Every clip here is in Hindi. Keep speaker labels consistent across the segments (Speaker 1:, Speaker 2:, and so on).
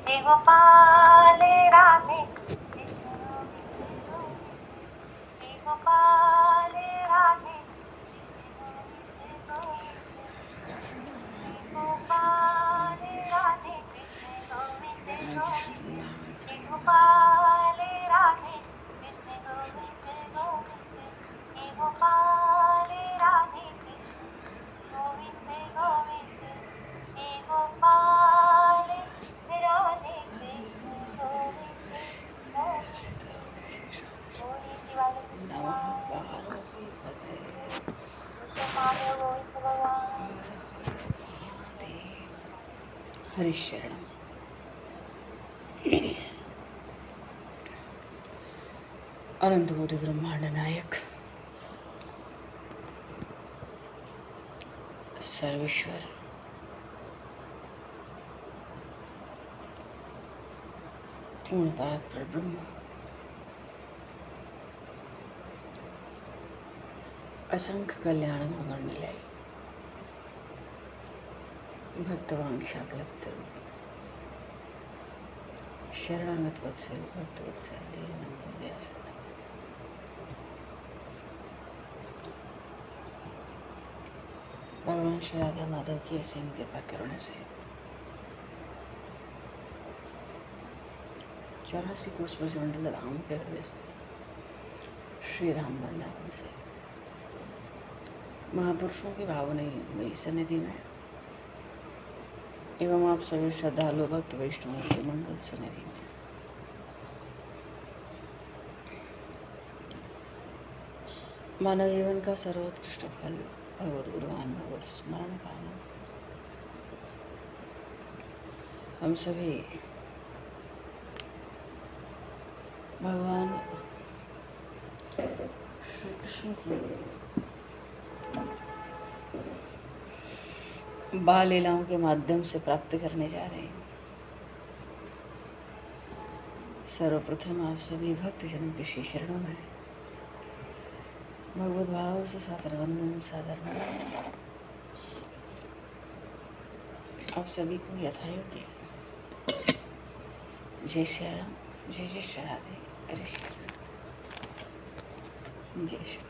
Speaker 1: हे गोपाल राधे कृष्ण गोविंद गोविंद हे गोपाल राधे कृष्ण गोविंद गोविंद हे गोपाल राधे कृष्ण गोविंद गोविंद हे गोपाल राधे कृष्ण गोविंद गोविंद हे गोपाल राधे कृष्ण गोविंद गोविंद हे गोपाल राधे कृष्ण गोविंद गोविंद बोलिए शिवाले कृष्ण महादेव गोविंद भगवान।
Speaker 2: हरिशरणम। अनंत कोटि ब्रह्मांड नायक सर्वेश्वर पूर्ण परात्पर ब्रह्म असंख्य कल्याण गुणगणनिलय भक्तवांक्षाकल्पतरू शरणागत वत्सल भक्तवत्सल दीनबंधु व्यासद भगवान श्री राधा माधव की असीम कृपा करुणा से 84 कोष मंडल धाम के हृदय श्री धाम वृंदावन से महापुरुषों की भावनीय सन्निधि में एवं आप सभी श्रद्धालु भक्त वैष्णवों के मंगल सन्निधि में मानव जीवन का सर्वोत्कृष्ट फल भगवत गुणगान भगवत स्मरण गाना हम सभी भगवान श्री कृष्ण की बाल लीलाओं के माध्यम से प्राप्त करने जा रहे हैं। सर्वप्रथम आप सभी भक्तजनों के श्री चरणों में भगवत भाव से सादर वंदन सादर नमन। आप सभी को यथायोग्य जय श्री राम, जय जय श्री राधे, हरे कृष्ण, जय श्री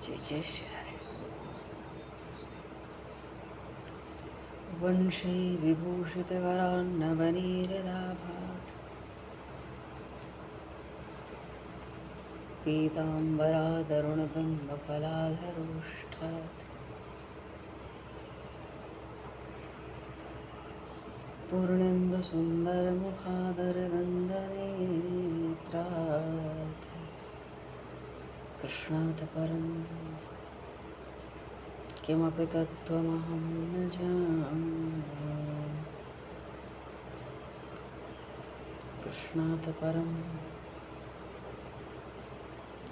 Speaker 2: जय जय श्री राधे। वंशी विभूषित वरान्नवनीरदाभात् पीताम्बरादरुणबिम्बफलाधरोष्ठात् पूर्णेन्दुसुन्दरमुखादरगन्धनेत्रात् कृष्णात् परं किमपि तत्त्वमहं न जाने। कृष्णात् परं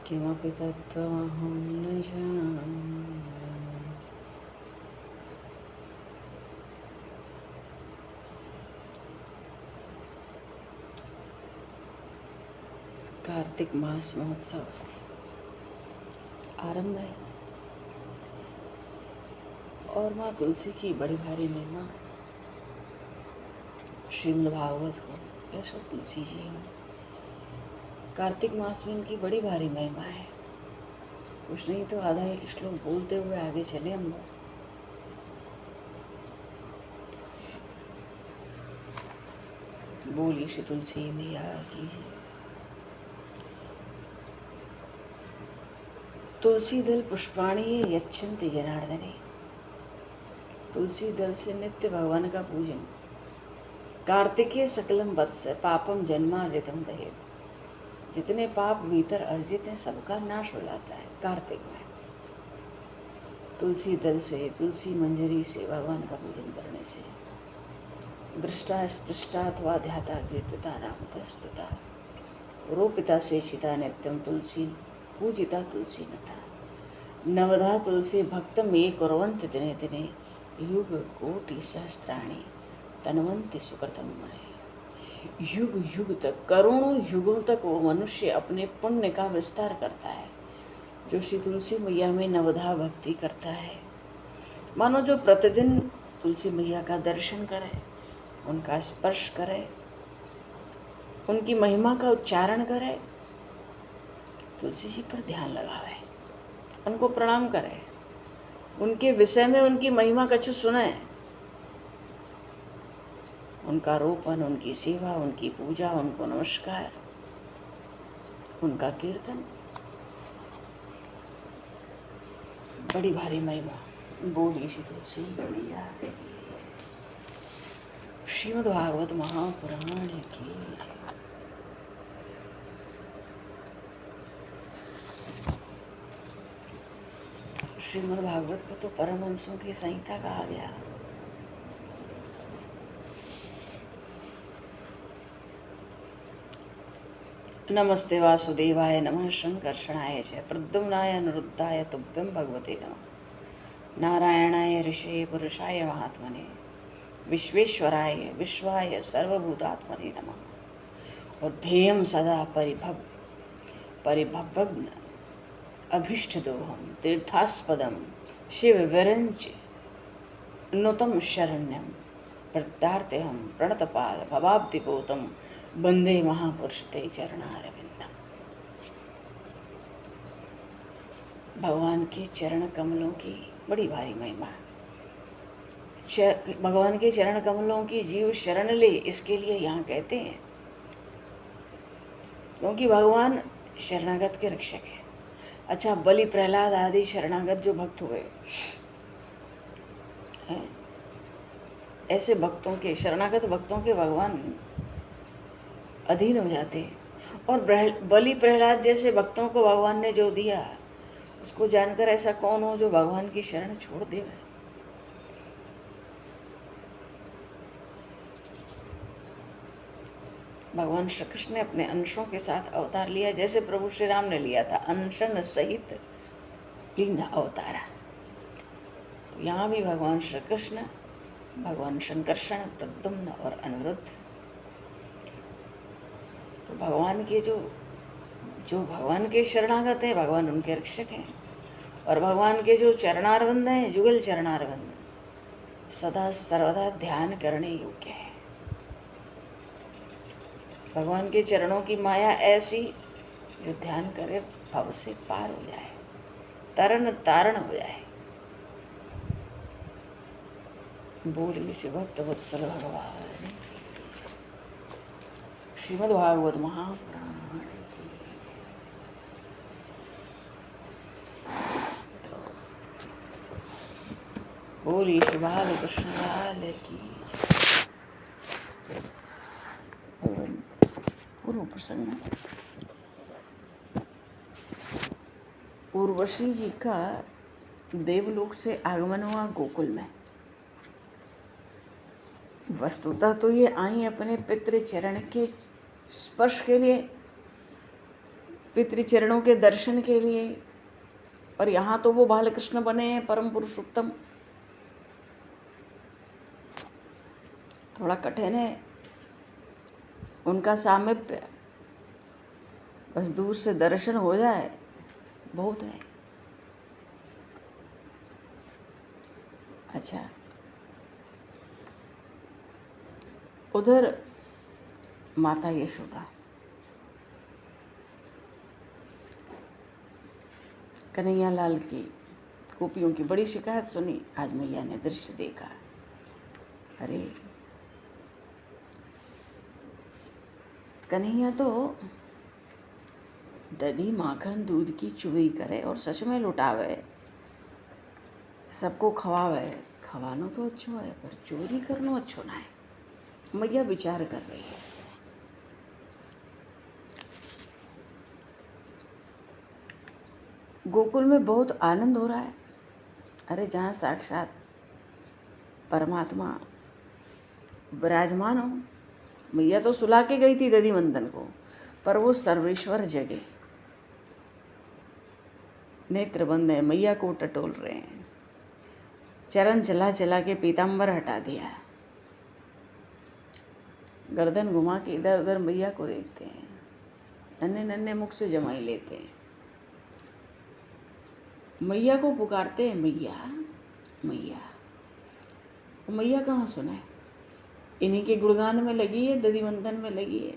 Speaker 2: किमपि तत्त्वमहं न जाने। कार्तिक मास महोत्सव आरंभ है और माँ तुलसी की बड़ी भारी महिमा श्रीमद् भागवत हो या सब तुलसी जी हो, कार्तिक मास में इनकी बड़ी भारी महिमा है। कुछ नहीं तो आधा एक श्लोक बोलते हुए आगे चले हम लोग। बोलिए श्री तुलसी मैया की। तुलसी दल पुष्पाणी यच्छन्ति जनार्दने। तुलसी दल से नित्य भगवान का पूजन। कार्तिकेय सकलम वत्स पापम जन्मार्जितम दहेत। जितने पाप भीतर अर्जित हैं सबका नाश हो जाता है कार्तिक में। तुलसी दल से, तुलसी मंजरी से भगवान का पूजन करने से दृष्टा स्पृष्टा अथवा ध्याता कीर्तिता नामतस्तुता रोपिता सेचिता नित्यम तुलसी पूजिता तुलसी नता नवधा तुलसी भक्त में कुर्वन्ति दिने दिने युग कोटि सहस्राणि तन्वन्ति सुकृतं मने। युग युग तक, करोड़ों युगों तक वो मनुष्य अपने पुण्य का विस्तार करता है जो श्री तुलसी मैया में नवधा भक्ति करता है। मानो जो प्रतिदिन तुलसी मैया का दर्शन करे, उनका स्पर्श करे, उनकी महिमा का उच्चारण करे, तुलसी जी पर ध्यान लगावे, उनको प्रणाम करे, उनके विषय में उनकी महिमा कछु सुने, उनका रोपण, उनकी सेवा, उनकी पूजा, उनको नमस्कार, उनका कीर्तन, बड़ी भारी महिमा। बोली श्री तुलसी मैया की। श्रीमद् भागवत महापुराण की जय। श्रीमद् भागवत को तो परमहंसों की संहिता कहा गया। नमस्ते वासुदेवाय नमः शंकर्षणाय च प्रद्युम्नाय अनिरुद्धाय तुभ्यं भगवते नमः। नारायणाय ऋषये पुरुषाय महात्मने विश्वेश्वराय विश्वाय सर्वभूतात्मने नमः। और ध्येयं सदा परिभवग्न अभीष्टदोहं तीर्थास्पदं शिवविरञ्च नुतं शरण्यं प्रत्यार्थिहं प्रणतपाल भवाब्धिपोतं वन्दे महापुरुष ते चरणारविंदम। भगवान के चरण कमलों की बड़ी भारी महिमा। भगवान के चरण कमलों की जीव शरण ले, इसके लिए यहाँ कहते हैं क्योंकि भगवान शरणागत के रक्षक है। अच्छा, बलि प्रहलाद आदि शरणागत जो भक्त हुए हैं, ऐसे भक्तों के, शरणागत भक्तों के भगवान अधीन हो जाते हैं। और बलि प्रहलाद जैसे भक्तों को भगवान ने जो दिया, उसको जानकर ऐसा कौन हो जो भगवान की शरण छोड़ दे। भगवान श्री कृष्ण ने अपने अंशों के साथ अवतार लिया, जैसे प्रभु श्री राम ने लिया था, अंशन सहित लीन अवतारा। तो यहाँ भी भगवान श्री कृष्ण, भगवान शंकर्षण, प्रद्युम्न और अनिरुद्ध, तो भगवान के जो भगवान के शरणागत हैं, भगवान उनके रक्षक हैं। और भगवान के जो चरणारविंद हैं, जुगल चरणारविंद, सदा सर्वदा ध्यान करने योग्य है। भगवान के चरणों की माया ऐसी जो ध्यान करे भव से पार हो जाए, तरन तारण हो जाए। बोलिए श्री भक्त वत्सल भगवान। श्रीमद् भागवत महापुराण की। बोलिए श्री बाल कृष्ण लाल की। पूर्व प्रसंग, उर्वशी जी का देवलोक से आगमन हुआ गोकुल में। वस्तुतः तो ये आई अपने पितृचरण के स्पर्श के लिए, पितृचरणों के दर्शन के लिए, और यहाँ तो वो बालकृष्ण बने हैं, परम पुरुषोत्तम। थोड़ा कठिन है उनका सामीप्य, बस दूर से दर्शन हो जाए बहुत है। अच्छा, उधर माता यशोदा कन्हैया लाल की गोपियों की बड़ी शिकायत सुनी। आज मैया ने दृश्य देखा, अरे कन्हैया तो दही माखन दूध की चुगई करे और सच में लुटावे, सबको खवावे। खवानो तो अच्छो है, पर चोरी करनो अच्छो ना है। मैया विचार कर रही है। गोकुल में बहुत आनंद हो रहा है। अरे जहाँ साक्षात परमात्मा विराजमान हो। मैया तो सुला के गई थी दधी मंदन को, पर वो सर्वेश्वर जगे, नेत्र बंद है, मैया को टटोल रहे हैं। चरण चला चला के पीताम्बर हटा दिया, गर्दन घुमा के इधर उधर मैया को देखते हैं, नन्हे नन्हे मुख से जमाई लेते हैं, मैया को पुकारते हैं मैया मैया। मैया कहाँ सुने, इन्हीं के गुणगान में लगी है, दधिवंदन में लगी है,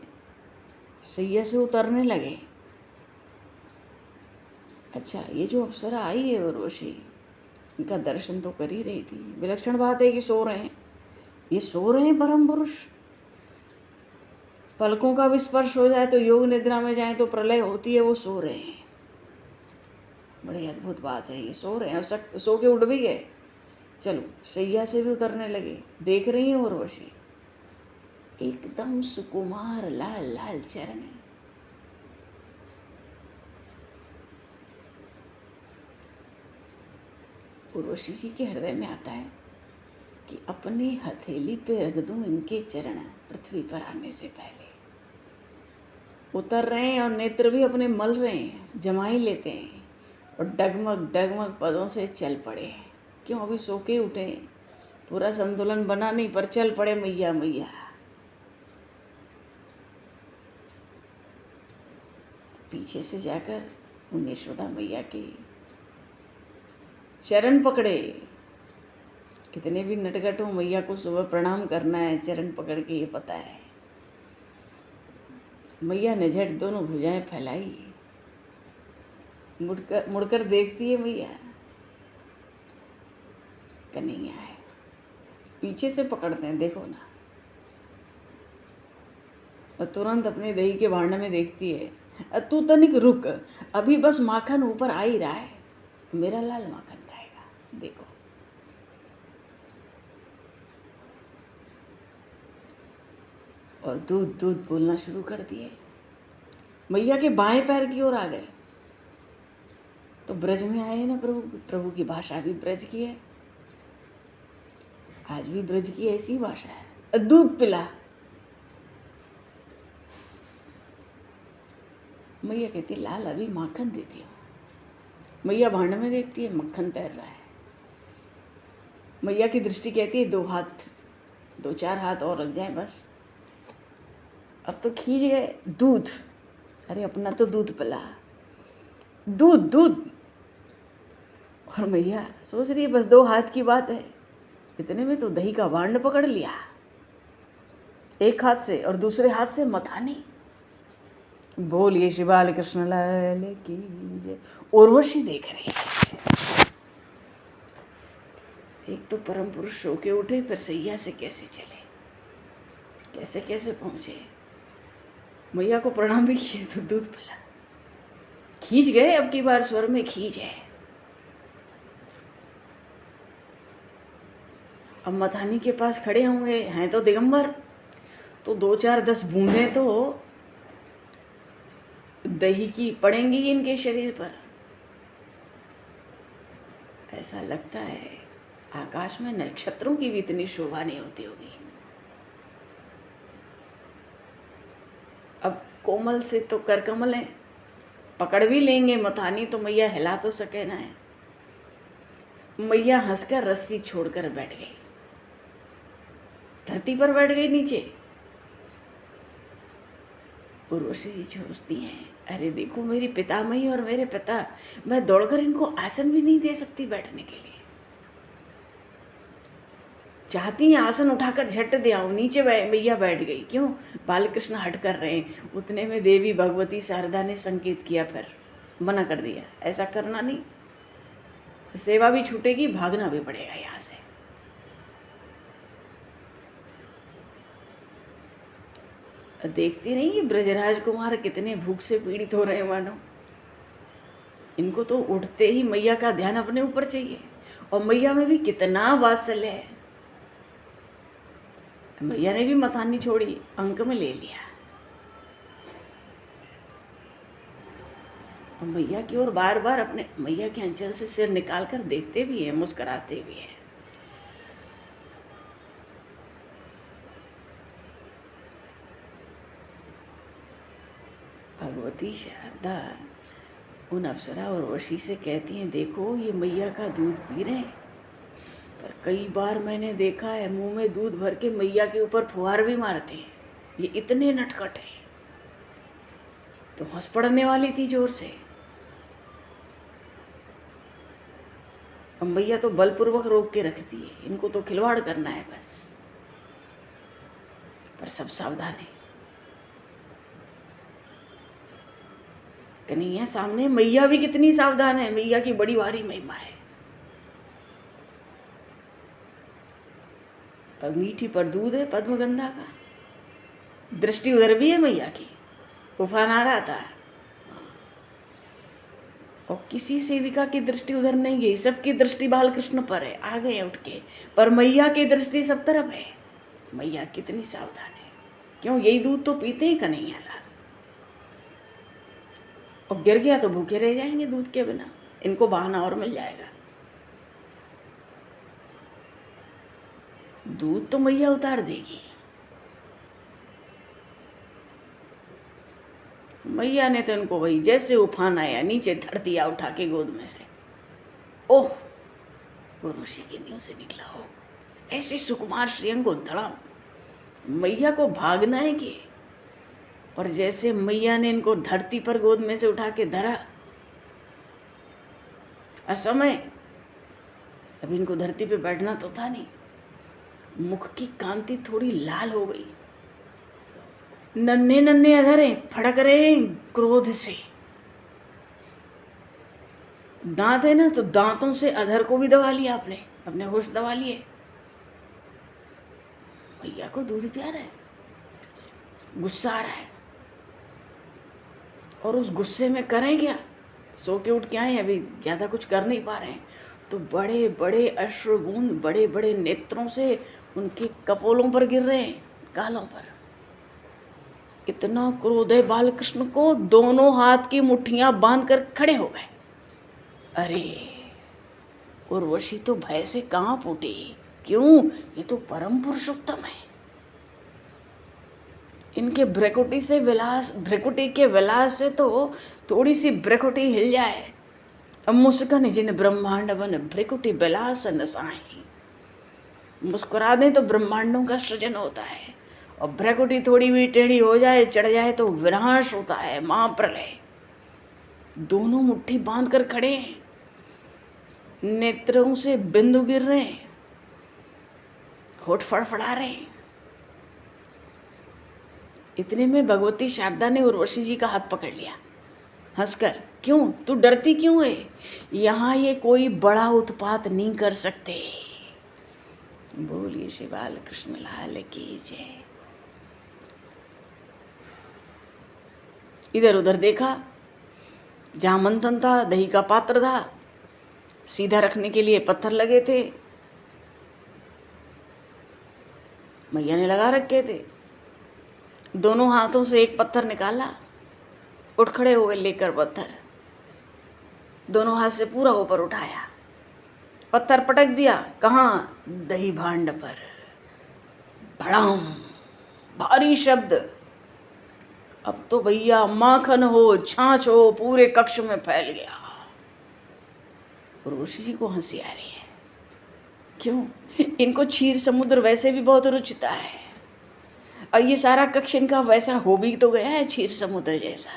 Speaker 2: सैया से उतरने लगे। अच्छा, ये जो अप्सरा आई है उर्वशी, इनका दर्शन तो कर ही रही थी। विलक्षण बात है कि सो रहे हैं, ये सो रहे हैं परम पुरुष। पलकों का भी स्पर्श हो जाए तो योग निद्रा में जाए तो प्रलय होती है, वो सो रहे हैं। बड़ी अद्भुत बात है, ये सो रहे हैं और सो के उठ भी गए। चलो, सैया से भी उतरने लगे। देख रही है उर्वशी, एकदम सुकुमार लाल लाल चरण है। उर्वशी जी के हृदय में आता है कि अपनी हथेली पे रख दूं इनके चरण पृथ्वी पर आने से पहले। उतर रहे हैं और नेत्र भी अपने मल रहे हैं, जमाई लेते हैं और डगमग डगमग पदों से चल पड़े। क्यों, अभी सो के उठे, पूरा संतुलन बना नहीं, पर चल पड़े मैया मैया। पीछे से जाकर उन यशोदा मैया के चरण पकड़े। कितने भी नटखट हो, मैया को सुबह प्रणाम करना है चरण पकड़ के, ये पता है। मैया ने झट दोनों भुजाएं फैलाई, मुड़कर देखती है मैया, कन्हैया है। पीछे से पकड़ते हैं, देखो ना, और तुरंत अपने दही के भांडे में देखती है, तू तनिक रुक, अभी बस माखन ऊपर आ ही रहा है, मेरा लाल माखन खाएगा, देखो। और दूध दूध बोलना शुरू कर दिए। मैया के बाएं पैर की ओर आ गए तो ब्रज में आए ना प्रभु, प्रभु की भाषा भी ब्रज की है, आज भी ब्रज की ऐसी भाषा है। दूध पिला। मैया कहती है लाल अभी माखन देती हूँ। मैया भांड में देखती है, मक्खन तैर रहा है। मैया की दृष्टि कहती है 2 हाथ, 2-4 हाथ और लग जाए बस। अब तो खींच गए दूध, अरे अपना तो दूध पिला, दूध दूध। और मैया सोच रही है बस 2 हाथ की बात है, इतने में तो दही का भांड पकड़ लिया, एक हाथ से और दूसरे हाथ से मथानी। बोलिए श्री बाल कृष्ण लाल की जय। उर्वशी देख रही है, एक तो परम पुरुष सो के उठे, फिर सैया से कैसे चले, कैसे कैसे पहुंचे। मैया को प्रणाम भी किए तो दूध पिला, खींच गए, अब की बार स्वर में खींच है। अब मथानी के पास खड़े होंगे, हैं तो दिगंबर, तो 2-4-10 बूंदें तो दही की पड़ेंगी इनके शरीर पर। ऐसा लगता है आकाश में नक्षत्रों की भी इतनी शोभा नहीं होती होगी। अब कोमल से तो करकमल है, पकड़ भी लेंगे मथानी तो मैया हिला तो सके ना है। मैया हंसकर रस्सी छोड़कर बैठ गई, धरती पर बैठ गई नीचे। उर्वशी जी सोचती हैं, अरे देखो मेरी पितामही और मेरे पिता, मैं दौड़कर इनको आसन भी नहीं दे सकती बैठने के लिए। चाहती हैं आसन उठाकर झट दे आऊं, नीचे मैया बैठ गई। क्यों, बालकृष्ण हट कर रहे हैं। उतने में देवी भगवती शारदा ने संकेत किया, फिर मना कर दिया, ऐसा करना नहीं, सेवा भी छूटेगी, भागना भी पड़ेगा यहाँ से। देखती नहीं कि ब्रजराज कुमार कितने भूख से पीड़ित हो रहे हैं मानो। इनको तो उठते ही मैया का ध्यान अपने ऊपर चाहिए, और मैया में भी कितना वात्सल्य है। मैया ने भी मथानी छोड़ी, अंक में ले लिया, और मैया की ओर बार बार अपने मैया के अंचल से सिर निकालकर देखते भी हैं, मुस्कुराते भी हैं। भगवती शारदा उन अप्सरा और उर्वशी से कहती हैं, देखो ये मैया का दूध पी रहे हैं, पर कई बार मैंने देखा है मुंह में दूध भर के मैया के ऊपर फुहार भी मारते हैं। ये इतने नटखट है। तो हंस पड़ने वाली थी जोर से। मैया तो बलपूर्वक रोक के रखती है, इनको तो खिलवाड़ करना है बस। पर सब सावधान है। कन्हैया सामने, मैया भी कितनी सावधान है। मैया की बड़ी भारी महिमा है। और मीठी पर दूध है पद्मगंधा का। दृष्टि उधर भी है मैया की। उफान आ रहा था और किसी सेविका की दृष्टि उधर नहीं गई। सबकी दृष्टि बालकृष्ण पर है। आ गए उठ के, पर मैया की दृष्टि सब तरफ है। मैया कितनी सावधान है। क्यों, यही दूध तो पीते हैं कन्हैया लाल। और गिर गया तो भूखे रह जाएंगे दूध के बिना। इनको बहाना और मिल जाएगा। दूध तो मैया उतार देगी। मैया ने तो इनको वही जैसे उफान आया नीचे धर दिया उठा के गोद में से। ओह, गुरुषि की नींव से निकला हो। ऐसे सुकुमार श्रीअंग को धड़ाम। मैया को भागना है कि, और जैसे मैया ने इनको धरती पर गोद में से उठा के धरा, असमय, अब इनको धरती पे बैठना तो था नहीं। मुख की कांति थोड़ी लाल हो गई। नन्हे नन्हे अधर हैं, फड़क रहे हैं क्रोध से। दांत है ना, तो दांतों से अधर को भी दबा लिया आपने, अपने होश दबा लिए। मैया को दूध प्यारा है, गुस्सा आ रहा है, और उस गुस्से में करें क्या। सो के उठ के आए, अभी ज़्यादा कुछ कर नहीं पा रहे हैं, तो बड़े बड़े अश्रुबूंद बड़े बड़े नेत्रों से उनके कपोलों पर गिर रहे हैं, गालों पर। इतना क्रोध है बालकृष्ण को, दोनों हाथ की मुट्ठियां बांध कर खड़े हो गए। अरे, उर्वशी तो भय से कहाँ फूटी। क्यों, ये तो परम पुरुषोत्तम है। इनके भ्रकुटी के विलास से तो थोड़ी सी भ्रकुटी हिल जाए। अब मुस्कन जिन ब्रह्मांड बन भ्रकुटी विलास नसाही। मुस्कुरा दें तो ब्रह्मांडों का सृजन होता है, और भ्रकुटी थोड़ी भी टेढ़ी हो जाए, चढ़ जाए तो विनाश होता है, महाप्रलय। दोनों मुट्ठी बांध कर खड़े हैं, नेत्रों से बिंदु गिर रहे हैं, होठ फड़फड़ा रहे हैं। इतने में भगवती शारदा ने उर्वशी जी का हाथ पकड़ लिया हंसकर। क्यों, तू डरती क्यों है। यहाँ ये कोई बड़ा उत्पात नहीं कर सकते। बोलिए श्री बालकृष्ण लाल की जय। इधर उधर देखा, जहाँ मंथन था, दही का पात्र था, सीधा रखने के लिए पत्थर लगे थे, मैया ने लगा रखे थे। दोनों हाथों से एक पत्थर निकाला, उठ खड़े हुए लेकर पत्थर, दोनों हाथ से पूरा ऊपर उठाया, पत्थर पटक दिया। कहाँ, दही भांड पर। भड़ाम, भारी शब्द। अब तो भैया माखन हो, छाछ हो, पूरे कक्ष में फैल गया। उर्वशी जी को हंसी आ रही है। क्यों, इनको क्षीर समुद्र वैसे भी बहुत रुचता है, और ये सारा कक्ष इनका वैसा हो भी तो गया है, क्षीर समुद्र जैसा।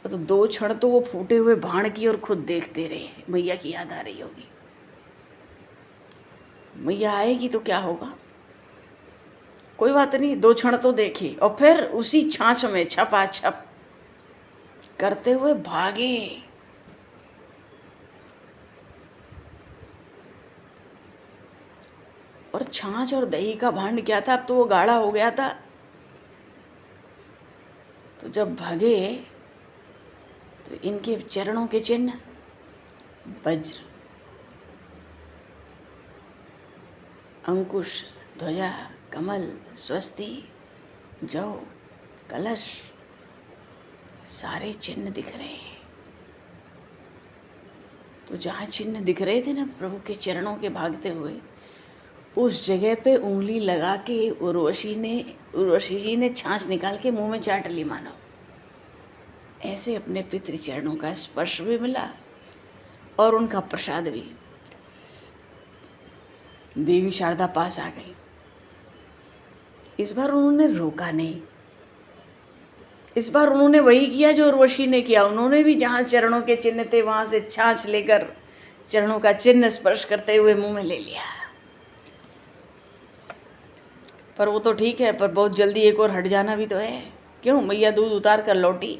Speaker 2: तो 2 क्षण तो वो फूटे हुए भाण की और खुद देखते रहे। मैया की याद आ रही होगी। मैया आएगी तो क्या होगा, कोई बात नहीं, 2 क्षण तो देखी, और फिर उसी छाछ में छपाछप करते हुए भागे। और छाछ और दही का भांड क्या था, अब तो वो गाढ़ा हो गया था। तो जब भागे तो इनके चरणों के चिन्ह, वज्र, अंकुश, ध्वजा, कमल, स्वस्ति, जौ, कलश, सारे चिन्ह दिख रहे हैं। तो जहाँ चिन्ह दिख रहे थे ना प्रभु के चरणों के भागते हुए, उस जगह पे उंगली लगा के उर्वशी जी ने छाछ निकाल के मुंह में चाट ली मानो। ऐसे अपने पितृ चरणों का स्पर्श भी मिला और उनका प्रसाद भी। देवी शारदा पास आ गई। इस बार उन्होंने रोका नहीं। इस बार उन्होंने वही किया जो उर्वशी ने किया। उन्होंने भी जहाँ चरणों के चिन्ह थे वहाँ से छाछ लेकर चरणों का चिन्ह स्पर्श करते हुए मुंह में ले लिया। पर वो तो ठीक है, पर बहुत जल्दी एक और हट जाना भी तो है। क्यों? मैया दूध उतार कर लौटी।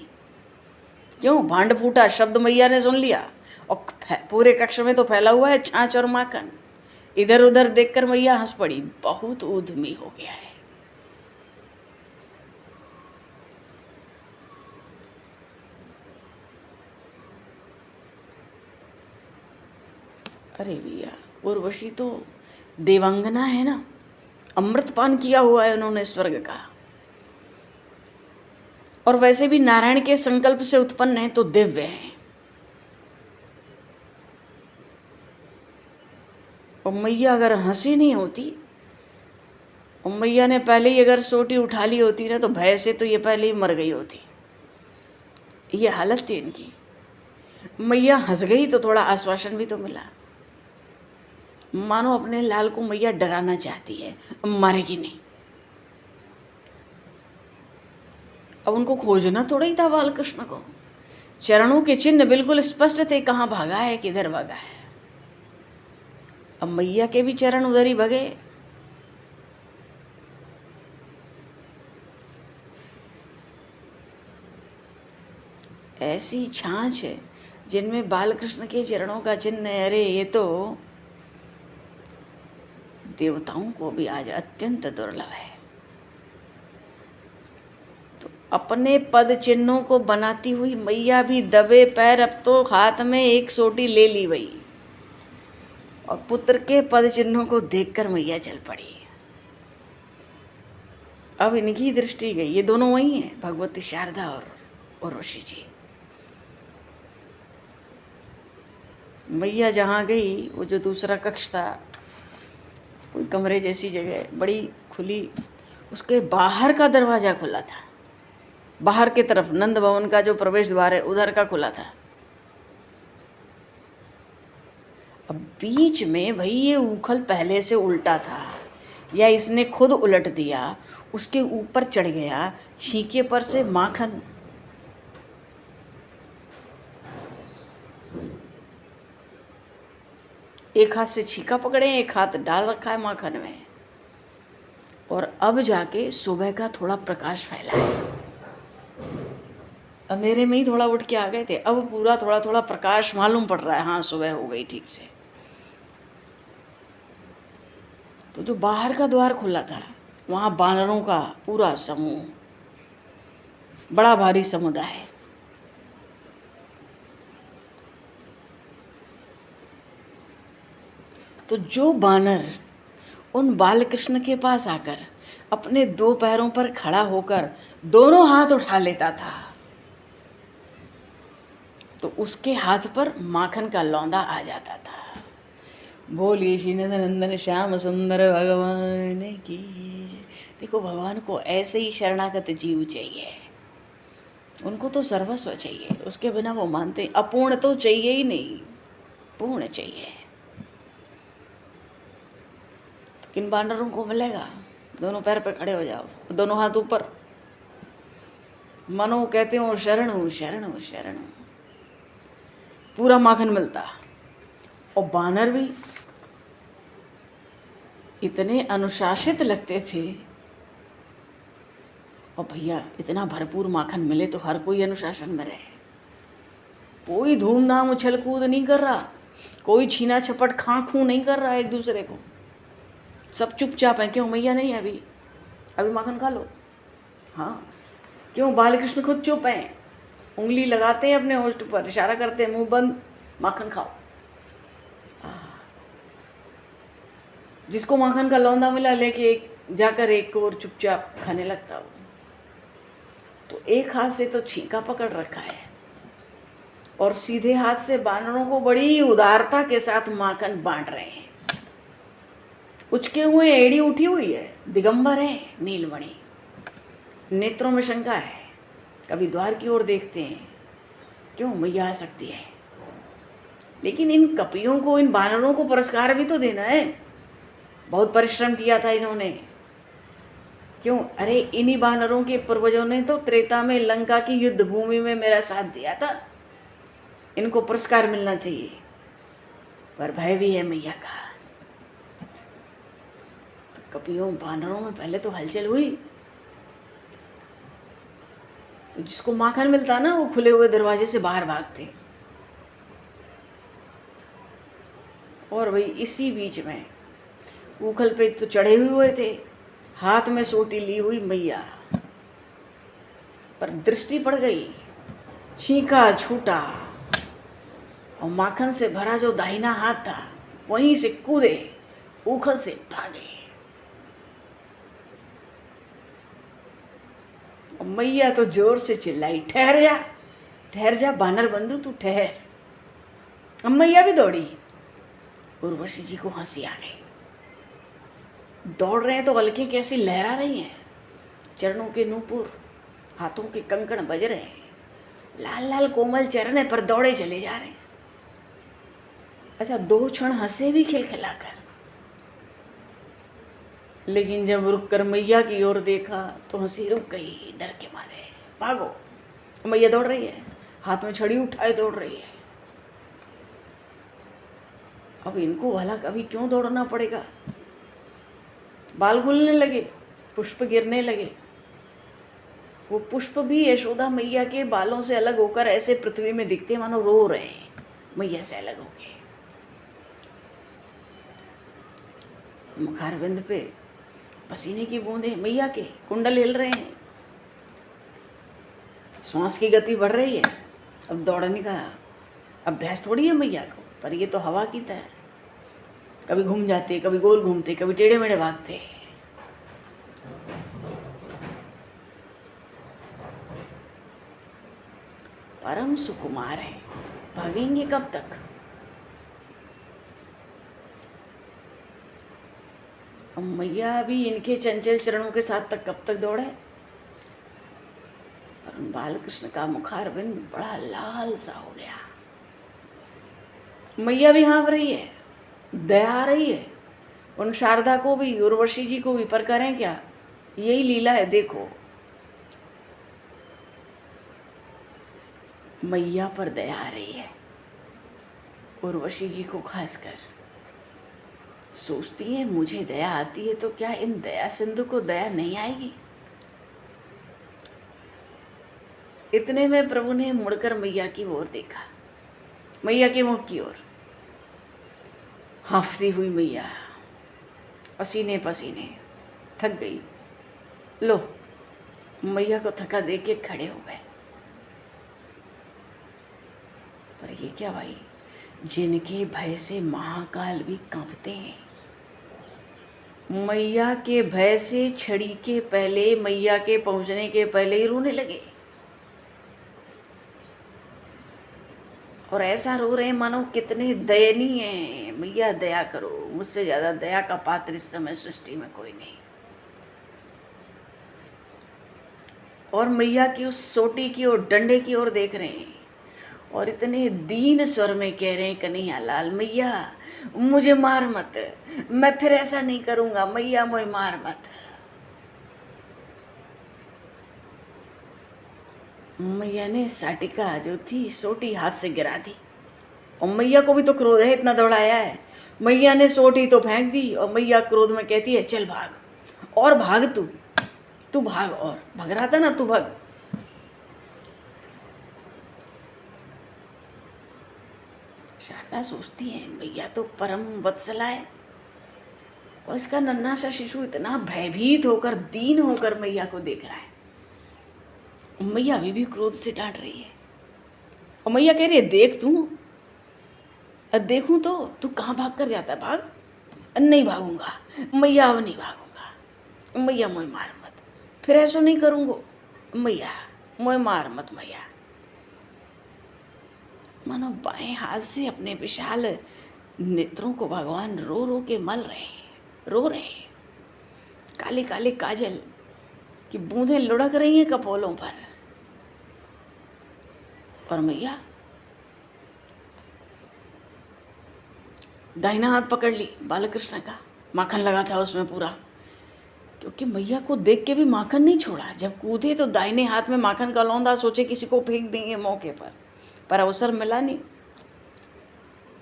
Speaker 2: क्यों? भांड फूटा शब्द मैया ने सुन लिया और पूरे कक्ष में तो फैला हुआ है छाछ और माखन। इधर उधर देखकर मैया हंस पड़ी। बहुत उद्यमी हो गया है। अरे भैया, उर्वशी तो देवांगना है ना, अमृतपान किया हुआ है उन्होंने स्वर्ग का। और वैसे भी नारायण के संकल्प से उत्पन्न है तो दिव्य है। और मैया अगर हंसी नहीं होती, और मैया ने पहले ही अगर सोटी उठा ली होती ना, तो भय से तो ये पहले ही मर गई होती। ये हालत थी इनकी। मैया हंस गई तो थोड़ा आश्वासन भी तो मिला। मानो अपने लाल को मैया डराना चाहती है, मारेगी नहीं। अब उनको खोजना थोड़ा ही था बालकृष्ण को। चरणों के चिन्ह बिल्कुल स्पष्ट थे, कहाँ भागा है किधर भागा है। अब मैया के भी चरण उधर ही भगे। ऐसी छाछ है जिनमें बालकृष्ण के चरणों का चिन्ह है। अरे ये तो देवताओं को भी आज अत्यंत दुर्लभ है। तो अपने पद चिन्हों को बनाती हुई मैया भी दबे पैर अब तो हाथ में एक सोटी ले ली वही, और पुत्र के पद चिन्हों को देखकर मैया चल पड़ी। अब इनकी दृष्टि गई। ये दोनों वही हैं, भगवती शारदा और उर्वशी जी। मैया जहाँ गई, वो जो दूसरा कक्ष था, कोई कमरे जैसी जगह बड़ी खुली, उसके बाहर का दरवाज़ा खुला था। बाहर की तरफ नंद भवन का जो प्रवेश द्वार है उधर का खुला था। अब बीच में भाई ये उखल पहले से उल्टा था या इसने खुद उलट दिया, उसके ऊपर चढ़ गया छींके पर से माखन। एक हाथ से छीका पकड़े, एक हाथ डाल रखा है माखन में। और अब जाके सुबह का थोड़ा प्रकाश फैला है। अंधेरे में ही थोड़ा उठ के आ गए थे, अब पूरा थोड़ा थोड़ा प्रकाश मालूम पड़ रहा है। हाँ, सुबह हो गई ठीक से। तो जो बाहर का द्वार खुला था, वहाँ बानरों का पूरा समूह, बड़ा भारी समुदाय। तो जो बानर उन बालकृष्ण के पास आकर अपने दो पैरों पर खड़ा होकर दोनों हाथ उठा लेता था, तो उसके हाथ पर माखन का लौंदा आ जाता था। बोलिए श्री नंदन श्याम सुंदर भगवान की जय। देखो, भगवान को ऐसे ही शरणागत जीव चाहिए। उनको तो सर्वस्व चाहिए, उसके बिना वो मानते। अपूर्ण तो चाहिए ही नहीं, पूर्ण चाहिए। तो किन बानरों को मिलेगा? दोनों पैर पे खड़े हो जाओ, दोनों हाथ ऊपर, मनो कहते हो शरणु शरणु शरणु, पूरा माखन मिलता। और बानर भी इतने अनुशासित लगते थे। और भैया, इतना भरपूर माखन मिले तो हर कोई अनुशासन में रहे। कोई धूमधाम उछल कूद नहीं कर रहा, कोई छीना छपट खां खूं नहीं कर रहा एक दूसरे को। सब चुपचाप हैं। क्यों? मैया नहीं है अभी माखन खा लो। हाँ, क्यों? बालकृष्ण खुद चुप हैं, उंगली लगाते हैं अपने होस्ट पर, इशारा करते हैं, मुंह बंद, माखन खाओ। जिसको माखन का लौंदा मिला लेके जाकर एक और चुपचाप खाने लगता हो। तो एक हाथ से तो छींका पकड़ रखा है और सीधे हाथ से बानरों को बड़ी उदारता के साथ माखन बांट रहे हैं। उचके हुए, एड़ी उठी हुई है, दिगंबर है, नीलमणि, नेत्रों में शंका है, कभी द्वार की ओर देखते हैं। क्यों? मैया आ सकती है। लेकिन इन कपियों को, इन बानरों को पुरस्कार भी तो देना है। बहुत परिश्रम किया था इन्होंने, क्यों? अरे इन्हीं वानरों के पूर्वजों ने तो त्रेता में लंका की युद्ध भूमि में मेरा साथ दिया था, इनको पुरस्कार मिलना चाहिए। पर भय भी है मैया का। तो कपियों वानरों में पहले तो हलचल हुई, तो जिसको माखन मिलता ना वो खुले हुए दरवाजे से बाहर भागते। और भाई इसी बीच में उखल पे तो चढ़े हुए थे, हाथ में सोटी ली हुई मैया, पर दृष्टि पड़ गई, छींका छूटा और माखन से भरा जो दाहिना हाथ था वहीं से कूदे, उखल से भागे। और मैया तो जोर से चिल्लाई, ठहर जा बानर बंधु, तू ठहर। अब मैया भी दौड़ी। उर्वशी जी को हंसी आ गई। दौड़ रहे हैं तो अलके कैसी लहरा रही हैं, चरणों के नूपुर, हाथों के कंकण बज रहे हैं, लाल लाल कोमल चरण है, पर दौड़े चले जा रहे हैं। अच्छा 2 क्षण हंसे भी खिलखिलाकर, लेकिन जब रुक कर मैया की ओर देखा तो हंसी रुक गई, डर के मारे। भागो, मैया दौड़ रही है, हाथ में छड़ी उठाए दौड़ रही है। अब इनको भला कभी क्यों दौड़ना पड़ेगा? बाल खुलने लगे, पुष्प गिरने लगे। वो पुष्प भी यशोदा मैया के बालों से अलग होकर ऐसे पृथ्वी में दिखते मानो रो रहे हैं, मैया से अलग होके। मुखारविंद पे पसीने की बूंदें मैया के, कुंडल हिल रहे हैं, श्वास की गति बढ़ रही है। अब दौड़ने का अभ्यास थोड़ी है मैया को, पर ये तो हवा की तरह, कभी घूम जाते, कभी गोल घूमते, कभी टेढ़े मेढ़े भागते। परम सुकुमार है, भागेंगे कब तक? अब मैया भी इनके चंचल चरणों के साथ तक कब तक दौड़े? पर बालकृष्ण का मुखारविंद बड़ा लाल सा हो गया। मैया भी हाँफ रही है, दया आ रही है उन शारदा को भी, उर्वशी जी को भी, पर करें क्या? यही लीला है। देखो मैया पर दया आ रही है, उर्वशी जी को खासकर। सोचती है मुझे दया आती है तो क्या इन दया सिंधु को दया नहीं आएगी? इतने में प्रभु ने मुड़कर मैया की ओर देखा, मैया के मुख की ओर। हाँफती हुई मैया, पसीने पसीने, थक गई। लो, मैया को थका देख के खड़े हो गए। पर ये क्या भाई, जिनके भय से महाकाल भी कांपते हैं, मैया के भय से छड़ी के पहले, मैया के पहुंचने के पहले ही रोने लगे। और ऐसा रो रहे हैं मानो कितने दयनीय हैं, मैया दया करो, मुझसे ज्यादा दया का पात्र इस समय सृष्टि में कोई नहीं। और मैया की उस सोटी की ओर, डंडे की ओर देख रहे हैं और इतने दीन स्वर में कह रहे हैं, कन्हैया लाल मैया मुझे मार मत, मैं फिर ऐसा नहीं करूंगा, मैया मुझे मार मत। मैया ने साटिका जो थी सोटी हाथ से गिरा दी। और मैया को भी तो क्रोध है, इतना दौड़ाया है, मैया ने सोटी तो फेंक दी और मैया क्रोध में कहती है चल भाग, और भाग, तू भाग, और भाग रहा था ना, तू भाग। शारदा सोचती है मैया तो परम वत्सला है, और इसका नन्हा सा शिशु इतना भयभीत होकर, दीन होकर मैया को देख रहा है। मैया अभी भी क्रोध से डांट रही है। और मैया कह रही है देख तू, देखूं तो तू कहाँ भाग कर जाता है, भाग। नहीं भागूंगा मैया, अब नहीं भागूंगा मैया, मोय मार मत, फिर ऐसा नहीं करूंगा मैया, मोय मार मत मैया। मानो बाएं हाथ से अपने विशाल नेत्रों को भगवान रो रो के मल रहे हैं, रो रहे हैं। काले काले काजल की बूंदें लुढ़क रही हैं कपोलों पर। और मैया दाहिना हाथ पकड़ ली बालकृष्ण का, माखन लगा था उसमें पूरा, क्योंकि मैया को देख के भी माखन नहीं छोड़ा। जब कूदे तो दाहिने हाथ में माखन का लौंदा, सोचे किसी को फेंक देंगे मौके पर अवसर मिला नहीं।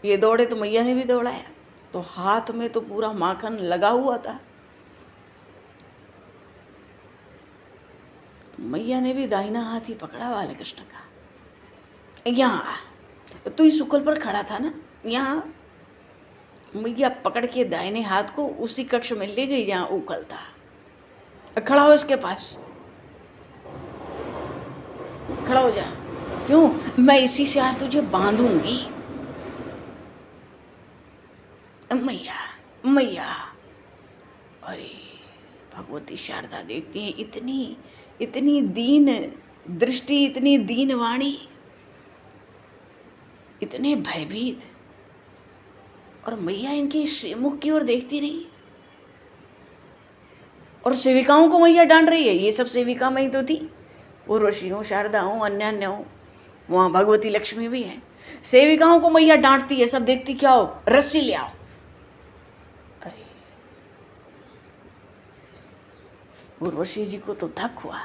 Speaker 2: ये दौड़े तो मैया ने भी दौड़ाया, तो हाथ में तो पूरा माखन लगा हुआ था। मैया ने भी दाहिना हाथ ही पकड़ा बाल कृष्ण का। यहाँ तू इस शुक्ल पर खड़ा था ना, यहाँ मैया पकड़ के दाहिने हाथ को उसी कक्ष में ले गई जहाँ उकल था। खड़ा हो इसके पास, खड़ा हो जा। क्यों? मैं इसी से आज तुझे बांधूंगी। मैया मैया। अरे भगवती शारदा देखती हैं, इतनी इतनी दीन दृष्टि, इतनी दीन वाणी, इतने भयभीत, और मैया इनके श्रीमुख की ओर देखती रही। और सेविकाओं को मैया डांट रही है। ये सब सेविका मई तो थी, उर्वशी हो, शारदा हो, अन्यान्य हो, वहाँ भगवती लक्ष्मी भी हैं। सेविकाओं को मैया डांटती है, सब देखती क्या हो, रस्सी ले आओ। अरे उर्वशी जी को तो धक हुआ,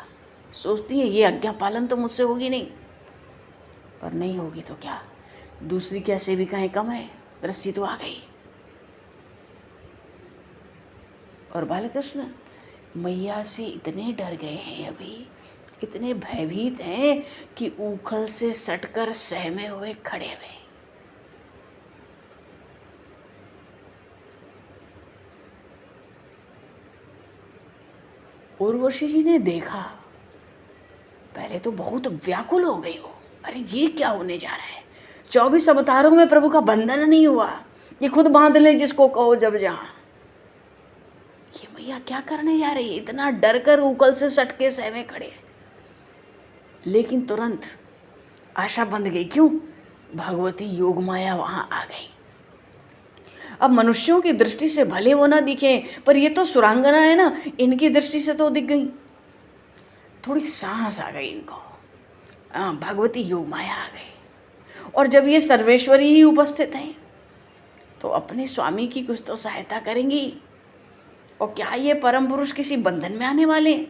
Speaker 2: सोचती है ये आज्ञा पालन तो मुझसे होगी नहीं, पर नहीं होगी तो क्या, दूसरी क्या सेविकाएं कम है, रस्सी तो आ गई। और बालकृष्ण मैया से इतने डर गए हैं, अभी इतने भयभीत हैं कि उखल से सटकर सहमे हुए खड़े हुए। उर्वशी जी ने देखा, पहले तो बहुत व्याकुल हो गई हो। अरे ये क्या होने जा रहा है? 24 अवतारों में प्रभु का बंधन नहीं हुआ, ये खुद बांध ले जिसको कहो जब जहां। ये मैया क्या करने जा रही है? इतना डर कर उकल से सटके सहमे खड़े हैं। लेकिन तुरंत आशा बंध गई। क्यों? भगवती योगमाया वहां आ गई। अब मनुष्यों की दृष्टि से भले वो ना दिखे, पर ये तो सुरांगना है ना, इनकी दृष्टि से तो दिख गई। थोड़ी साहस आ गई इनको। भगवती योगमाया आ गई। और जब ये सर्वेश्वरी ही उपस्थित हैं तो अपने स्वामी की कुछ तो सहायता करेंगी। और क्या ये परम पुरुष किसी बंधन में आने वाले हैं?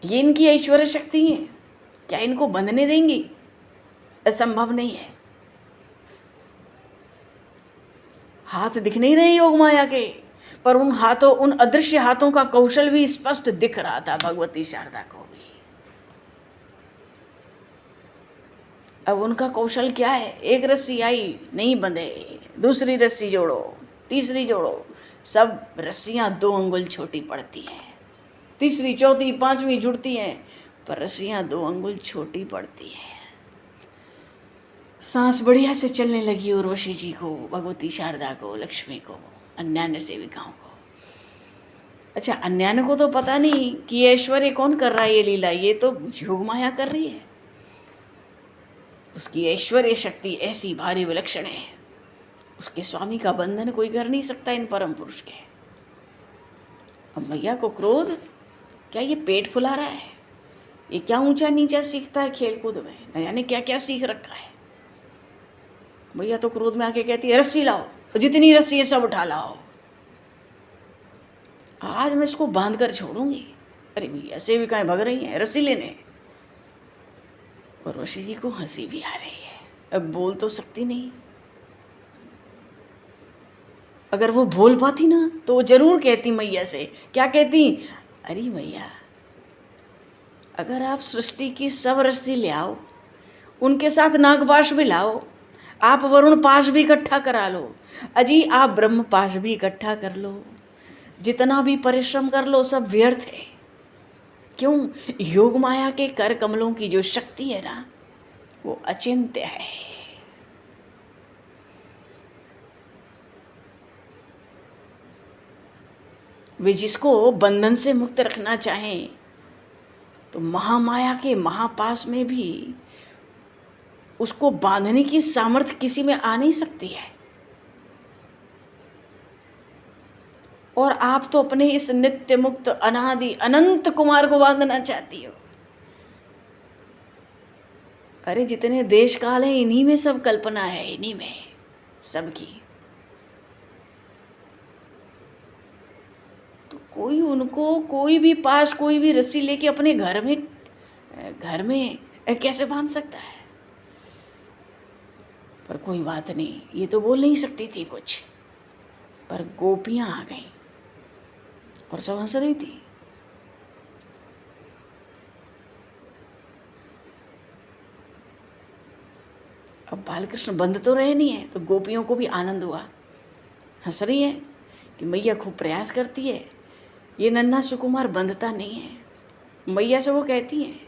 Speaker 2: ये इनकी ऐश्वर्य शक्ति है, क्या इनको बंधने देंगी? असंभव नहीं है। हाथ दिख नहीं रहे योग माया के, पर उन हाथों, उन अदृश्य हाथों का कौशल भी स्पष्ट दिख रहा था भगवती शारदा को भी। अब उनका कौशल क्या है? एक रस्सी आई, नहीं बंधे, दूसरी रस्सी जोड़ो, तीसरी जोड़ो, सब रस्सियां 2 अंगुल छोटी पड़ती हैं। तीसरी, चौथी, 5वीं जुड़ती हैं, पर रस्सियां 2 अंगुल छोटी पड़ती हैं। सांस बढ़िया से चलने लगी उर्वशी जी को, भगवती शारदा को, लक्ष्मी को, अन्यान्य सेविकाओं को। अच्छा, अन्यान्य को तो पता नहीं कि ये ऐश्वर्य कौन कर रहा है, ये लीला ये तो योगमाया कर रही है। उसकी ऐश्वर्य शक्ति ऐसी भारी विलक्षण है, उसके स्वामी का बंधन कोई कर नहीं सकता इन परम पुरुष के। अब मैया को क्रोध, क्या ये पेट फुला रहा है? ये क्या ऊंचा नीचा सीखता है खेल कूद में, न जाने क्या क्या सीख रखा है। मैया तो क्रोध में आके कहती है रस्सी लाओ, जितनी रस्सी है सब उठा लाओ, आज मैं इसको बांध कर छोड़ूंगी। अरे भैया सेविकाएं भग रही हैं रस्सी लेने, और ऋषि जी को हंसी भी आ रही है। अब बोल तो सकती नहीं, अगर वो बोल पाती ना तो वो जरूर कहती मैया से। क्या कहती? अरे मैया, अगर आप सृष्टि की सब रस्सी ले आओ, उनके साथ नागपाश भी लाओ, आप वरुण पाश भी इकट्ठा करा लो, अजी आप ब्रह्म पाश भी इकट्ठा कर लो, जितना भी परिश्रम कर लो सब व्यर्थ है। क्यों? योग माया के कर कमलों की जो शक्ति है ना, वो अचिंत्य है। वे जिसको बंधन से मुक्त रखना चाहें तो महामाया के महापास में भी उसको बांधने की सामर्थ्य किसी में आ नहीं सकती है। और आप तो अपने इस नित्य मुक्त अनादि अनंत कुमार को बांधना चाहती हो। अरे जितने देश काल है इन्हीं में सब कल्पना है, इन्हीं में सबकी। तो कोई उनको कोई भी पास कोई भी रस्सी लेके अपने घर में कैसे बांध सकता है? पर कोई बात नहीं, ये तो बोल नहीं सकती थी कुछ, पर गोपियां आ गईं और सब हंस रही थी। अब बालकृष्ण बंद तो रहे नहीं है, तो गोपियों को भी आनंद हुआ, हंस रही है कि मैया खूब प्रयास करती है, ये नन्हा सुकुमार बंधता नहीं है। मैया से वो कहती हैं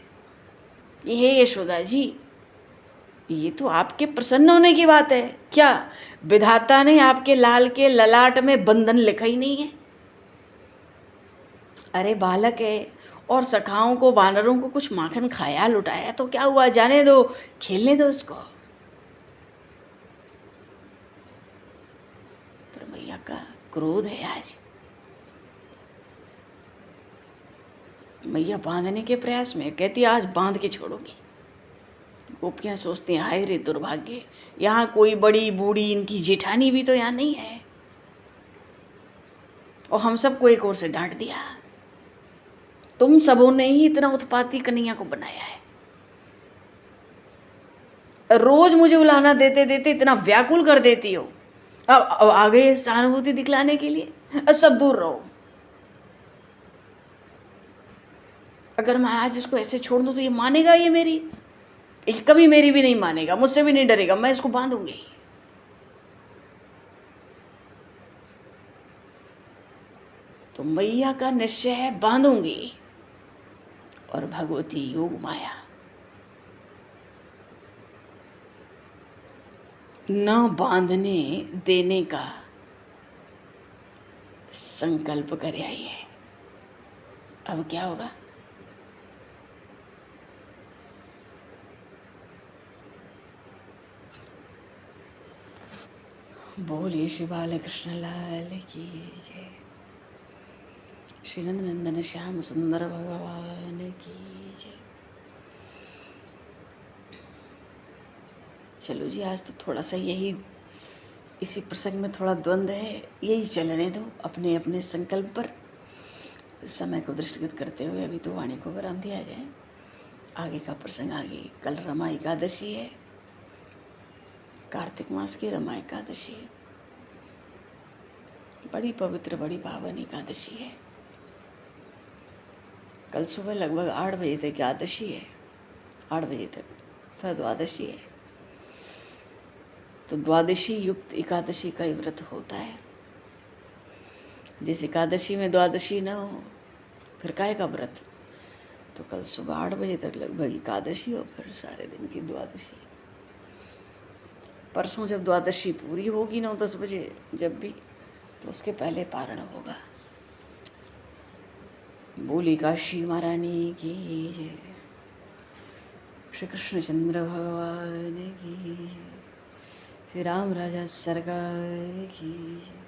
Speaker 2: कि हे यशोदा जी, ये तो आपके प्रसन्न होने की बात है, क्या विधाता ने आपके लाल के ललाट में बंधन लिखा ही नहीं है? अरे बालक है, और सखाओं को वानरों को कुछ माखन खाया लुटाया तो क्या हुआ, जाने दो, खेलने दो उसको। पर मैया का क्रोध है आज। मैया बांधने के प्रयास में कहती आज बांध के छोड़ोगी। गोपियां सोचती हैं हाय रे दुर्भाग्य, यहाँ कोई बड़ी बूढ़ी इनकी जेठानी भी तो यहाँ नहीं है, और हम सबको एक ओर से डांट दिया। तुम सबों ने ही इतना उत्पाती कन्हैया को बनाया है, रोज मुझे उलाहना देते देते इतना व्याकुल कर देती हो, अब आ गए सहानुभूति दिखलाने के लिए, सब दूर रहो। अगर मैं आज इसको ऐसे छोड़ दूं तो ये मानेगा, ये कभी मेरी भी नहीं मानेगा, मुझसे भी नहीं डरेगा, मैं इसको बांधूंगी। तो मैया का निश्चय है बांधूंगी, और भगवती योग माया न बांधने देने का संकल्प कर आई है। अब क्या होगा? बोलिए श्री बालकृष्ण लाल की जय, श्री नंदन श्याम सुंदर भगवान की जय। चलो जी, आज तो थोड़ा सा इसी प्रसंग में थोड़ा द्वंद्व है, यही चलने दो अपने अपने संकल्प पर। समय को दृष्टिगत करते हुए अभी तो वाणी को विराम दिया जाए, आगे का प्रसंग आगे। कल रमा एकादशी है, कार्तिक मास की रमा एकादशी है, बड़ी पवित्र बड़ी पावन एकादशी है। कल सुबह लगभग 8 बजे तक एकादशी है, 8 बजे तक, फिर द्वादशी है। तो द्वादशी युक्त एकादशी का ही व्रत होता है। जिस एकादशी में द्वादशी न हो फिर काय का व्रत? तो कल सुबह 8 बजे तक लगभग एकादशी और फिर सारे दिन की द्वादशी। परसों जब द्वादशी पूरी होगी 9-10 बजे जब भी, तो उसके पहले पारण होगा। बोली काशी महारानी की जय, श्री कृष्णचंद्र भगवान की जय, श्री राम राजा सरकार की जय,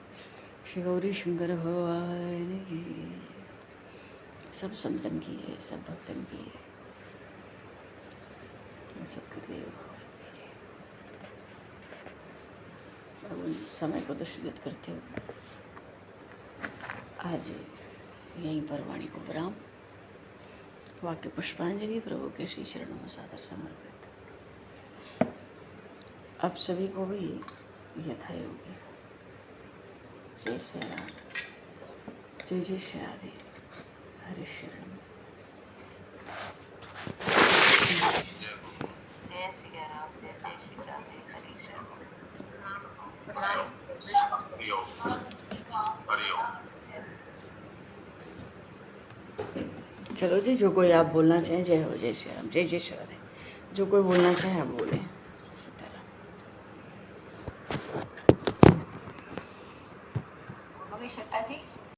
Speaker 2: श्री गौरी शंकर भगवान की जय। सब संतन की जय, सब भक्तन की जय, सब करिए समय को दृष्टिगत करते हुए आज यहीं पर वाणी को विराम। वाक्य पुष्पांजलि प्रभु के श्री चरणों में सादर समर्पित। अब सभी को भी यथा योग्य जय श्री राम, जय जय श्री राधे, हरे शरण।
Speaker 1: जय श्री राम, जय जय श्री राधे, हरे शरण।
Speaker 2: चलो जी, जो कोई आप बोलना चाहें, जय हो, जय श्री राम, जय जय श्री राधे, जो कोई बोलना चाहे आप बोलें।